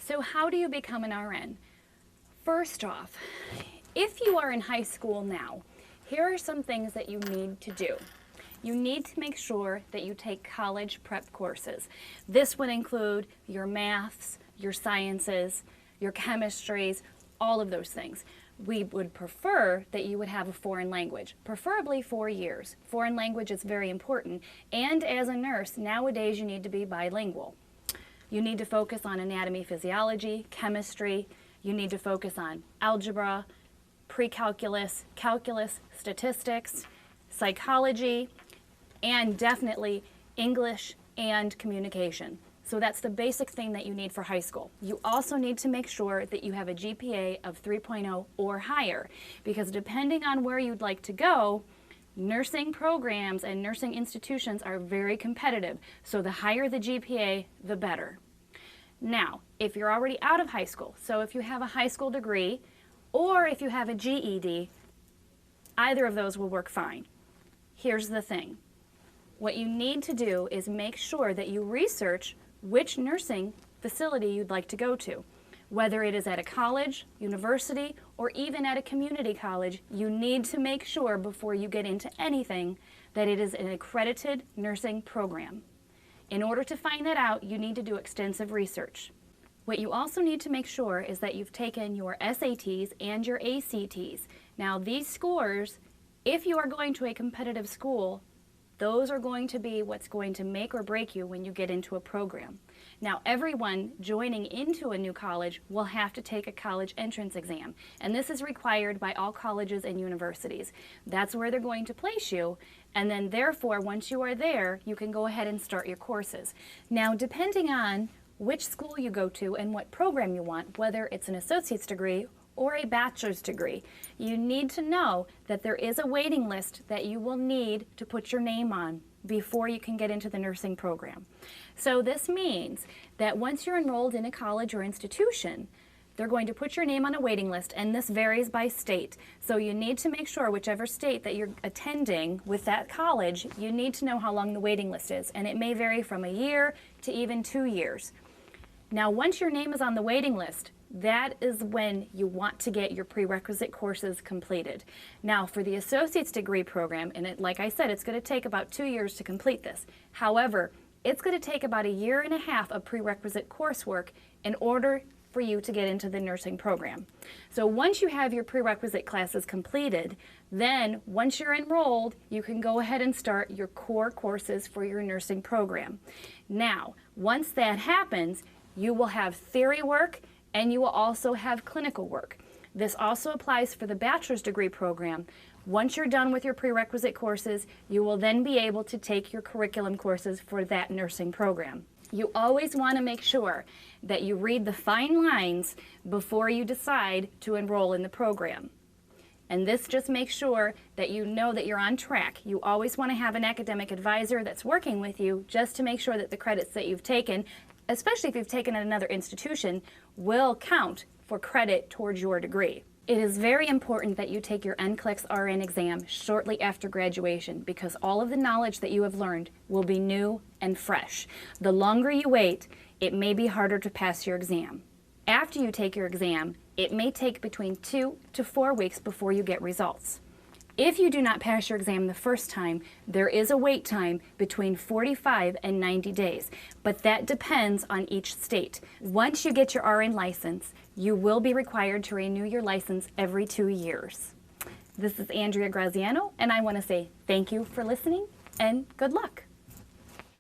So how do you become an RN? First off, if you are in high school now, here are some things that you need to do. You need to make sure that you take college prep courses. This would include your maths, your sciences, your chemistries, all of those things. We would prefer that you would have a foreign language, preferably 4 years. Foreign language is very important, and as a nurse, nowadays you need to be bilingual. You need to focus on anatomy, physiology, chemistry. You need to focus on algebra, pre-calculus, calculus, statistics, psychology, and definitely English and communication. So that's the basic thing that you need for high school. You also need to make sure that you have a GPA of 3.0 or higher, because depending on where you'd like to go, nursing programs and nursing institutions are very competitive. So the higher the GPA, the better. Now, if you're already out of high school, so if you have a high school degree or if you have a GED, either of those will work fine. Here's the thing. What you need to do is make sure that you research which nursing facility you'd like to go to. Whether it is at a college, university, or even at a community college, you need to make sure before you get into anything that it is an accredited nursing program. In order to find that out, you need to do extensive research. What you also need to make sure is that you've taken your SATs and your ACTs. Now these scores, if you are going to a competitive school, those are going to be what's going to make or break you when you get into a program. Now, everyone joining into a new college will have to take a college entrance exam, and this is required by all colleges and universities. That's where they're going to place you, and then therefore, once you are there, you can go ahead and start your courses. Now, depending on which school you go to and what program you want, whether it's an associate's degree or a bachelor's degree, you need to know that there is a waiting list that you will need to put your name on before you can get into the nursing program. So this means that once you're enrolled in a college or institution, they're going to put your name on a waiting list, and this varies by state. So you need to make sure whichever state that you're attending with that college, you need to know how long the waiting list is, and it may vary from a year to even 2 years. Now, once your name is on the waiting list, that is when you want to get your prerequisite courses completed. Now, for the associate's degree program, and like I said, it's going to take about 2 years to complete this. However, it's going to take about 1.5 years of prerequisite coursework in order for you to get into the nursing program. So once you have your prerequisite classes completed, then once you're enrolled, you can go ahead and start your core courses for your nursing program. Now, once that happens, you will have theory work and you will also have clinical work. This also applies for the bachelor's degree program. Once you're done with your prerequisite courses, you will then be able to take your curriculum courses for that nursing program. You always want to make sure that you read the fine lines before you decide to enroll in the program. And this just makes sure that you know that you're on track. You always want to have an academic advisor that's working with you just to make sure that the credits that you've taken, especially if you've taken at another institution, will count for credit towards your degree. It is very important that you take your NCLEXRN exam shortly after graduation, because all of the knowledge that you have learned will be new and fresh. The longer you wait, it may be harder to pass your exam. After you take your exam, it may take between 2 to 4 weeks before you get results. If you do not pass your exam the first time, there is a wait time between 45 and 90 days, but that depends on each state. Once you get your RN license, you will be required to renew your license every 2 years. This is Andrea Graziano, and I want to say thank you for listening and good luck.